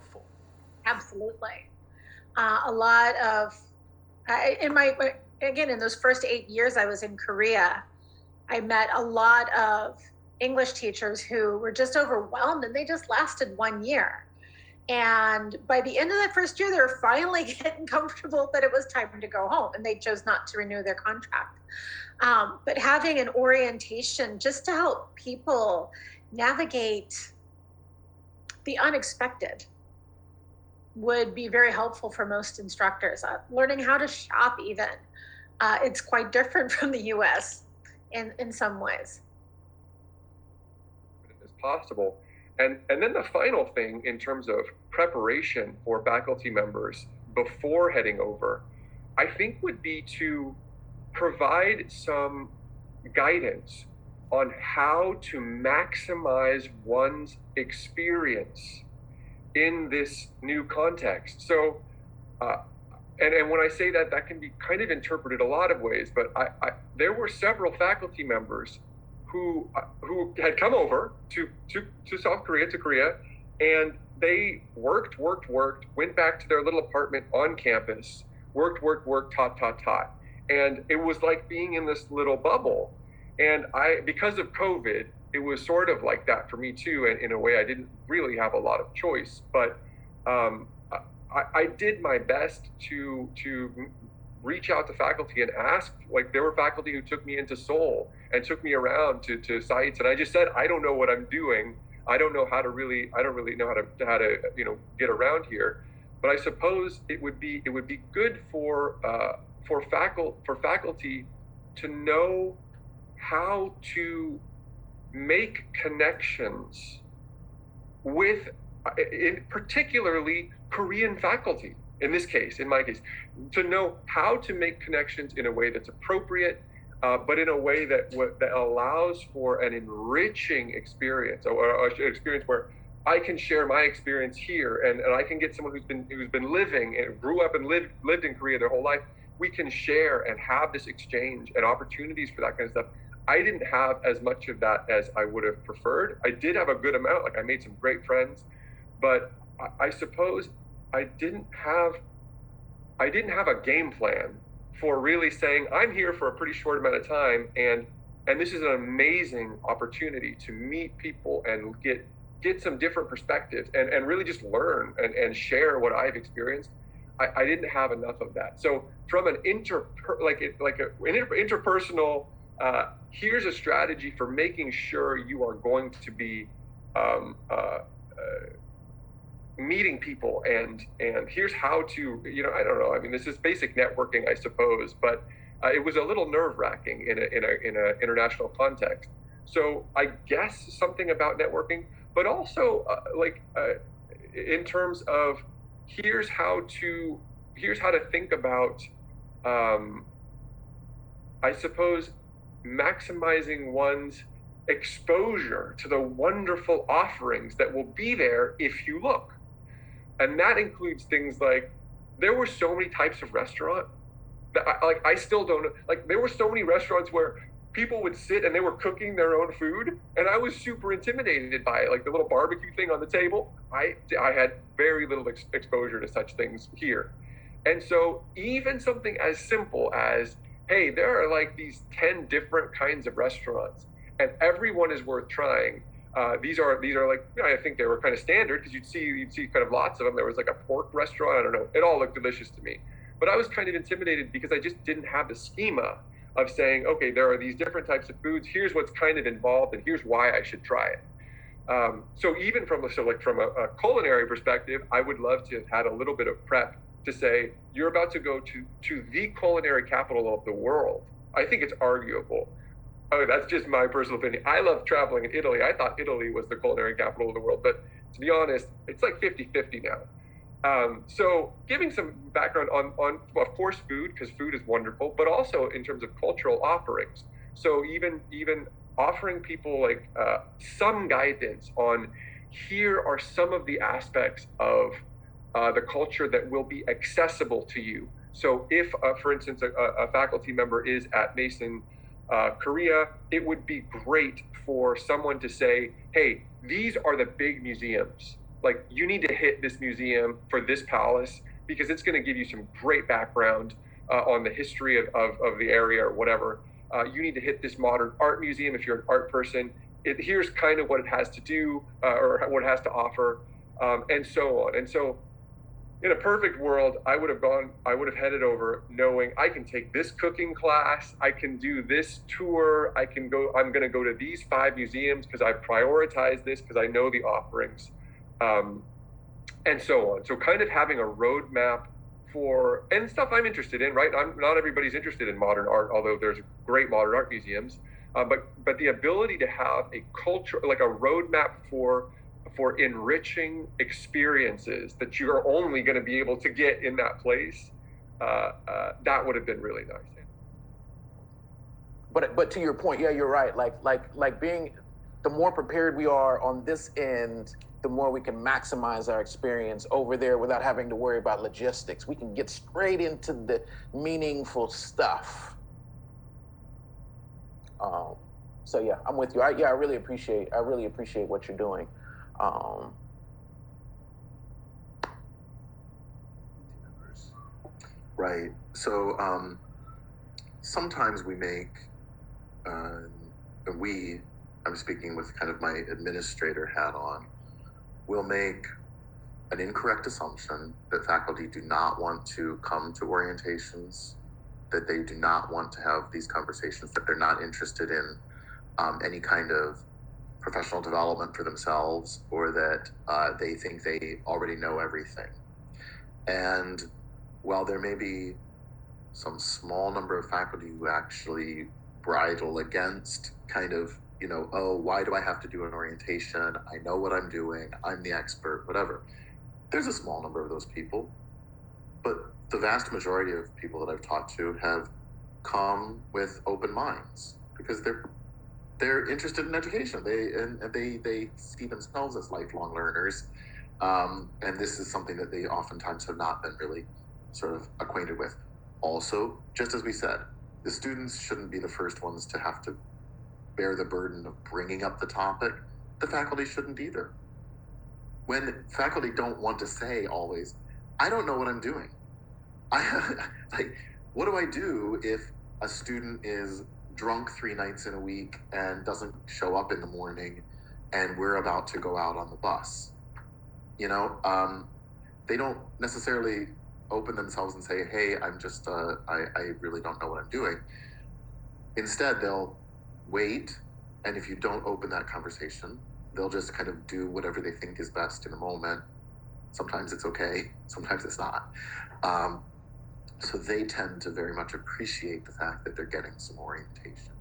helpful. Absolutely. A lot of, again, in those first 8 years I was in Korea, I met a lot of English teachers who were just overwhelmed, and they just lasted 1 year. And by the end of that first year, they were finally getting comfortable that it was time to go home, and they chose not to renew their contract. But having an orientation just to help people navigate the unexpected would be very helpful for most instructors. Learning how to shop, even, it's quite different from the US in some ways. As possible. And then the final thing in terms of preparation for faculty members before heading over, I think would be to provide some guidance on how to maximize one's experience in this new context. So, and when I say that, that can be kind of interpreted a lot of ways, but there were several faculty members who had come over to South Korea, to Korea, and they worked, went back to their little apartment on campus, worked, taught. And it was like being in this little bubble. And because of COVID, it was sort of like that for me too. And in a way, I didn't really have a lot of choice, but I did my best to reach out to faculty and ask. Like, there were faculty who took me into Seoul and took me around to sites, and I just said, I don't know what I'm doing. I don't know how to really, I don't really know how to get around here. But I suppose it would be good for faculty to know how to make connections with, particularly Korean faculty. In this case, in my case, to know how to make connections in a way that's appropriate, but in a way that allows for an enriching experience, or an experience where I can share my experience here, and I can get someone who's been living and grew up and lived in Korea their whole life. We can share and have this exchange and opportunities for that kind of stuff. I didn't have as much of that as I would have preferred. I did have a good amount. Like, I made some great friends, but I suppose I didn't have a game plan for really saying, I'm here for a pretty short amount of time, and this is an amazing opportunity to meet people and get some different perspectives and really just learn and share what I've experienced. I didn't have enough of that. So from an interpersonal, here's a strategy for making sure you are going to be meeting people, and here's how to, I don't know. I mean, this is basic networking, I suppose, but it was a little nerve-wracking in a international context. So I guess something about networking, but also in terms of here's how to think about, I suppose, maximizing one's exposure to the wonderful offerings that will be there if you look. And that includes things like, there were so many types of restaurant that I still don't know. Like, there were so many restaurants where people would sit and they were cooking their own food, and I was super intimidated by it. Like the little barbecue thing on the table, I had very little exposure to such things here. And so even something as simple as, hey, there are like these 10 different kinds of restaurants, and everyone is worth trying. These are like, I think they were kind of standard, because you'd see kind of lots of them. There was like a pork restaurant. I don't know. It all looked delicious to me, but I was kind of intimidated because I just didn't have the schema of saying, okay, there are these different types of foods. Here's what's kind of involved, and here's why I should try it. So even from a culinary perspective, I would love to have had a little bit of prep to say, you're about to go to the culinary capital of the world. I think it's arguable. That's just my personal opinion. I love traveling in Italy. I thought Italy was the culinary capital of the world, but to be honest, it's like 50-50 now. So giving some background on of course, food, because food is wonderful, but also in terms of cultural offerings. So even offering people like some guidance on, here are some of the aspects of the culture that will be accessible to you. So if, for instance, a faculty member is at Mason, Korea, it would be great for someone to say, hey, these are the big museums. like, you need to hit this museum for this palace because it's going to give you some great background on the history of the area or whatever. You need to hit this modern art museum if you're an art person. Here's kind of what it has to do or what it has to offer, and so on. And so in a perfect world, I would have headed over knowing I can take this cooking class, I can do this tour, I'm going to go to these 5 museums because I prioritize this because I know the offerings, and so on. So kind of having a roadmap and stuff I'm interested in, right? Not everybody's interested in modern art, although there's great modern art museums, but the ability to have a culture, like a roadmap for enriching experiences that you are only going to be able to get in that place, that would have been really nice. But to your point, yeah, you're right. Like being, the more prepared we are on this end, the more we can maximize our experience over there without having to worry about logistics. We can get straight into the meaningful stuff. So yeah, I'm with you. I really appreciate what you're doing. Right. So sometimes we make, I'm speaking with kind of my administrator hat on, we'll make an incorrect assumption that faculty do not want to come to orientations, that they do not want to have these conversations, that they're not interested in any kind of professional development for themselves, or that they think they already know everything. And while there may be some small number of faculty who actually bridle against kind of, oh, why do I have to do an orientation? I know what I'm doing. I'm the expert, whatever. There's a small number of those people, but the vast majority of people that I've talked to have come with open minds because they're interested in education. They see themselves as lifelong learners, and this is something that they oftentimes have not been really sort of acquainted with. Also, just as we said, the students shouldn't be the first ones to have to bear the burden of bringing up the topic. The faculty shouldn't either. When faculty don't want to say always, I don't know what I'm doing. What do I do if a student is drunk 3 nights in a week and doesn't show up in the morning and we're about to go out on the bus? They don't necessarily open themselves and say, hey, I'm just, I really don't know what I'm doing. Instead, they'll wait, and if you don't open that conversation, they'll just kind of do whatever they think is best in the moment. Sometimes it's okay, sometimes it's not. So they tend to very much appreciate the fact that they're getting some orientation.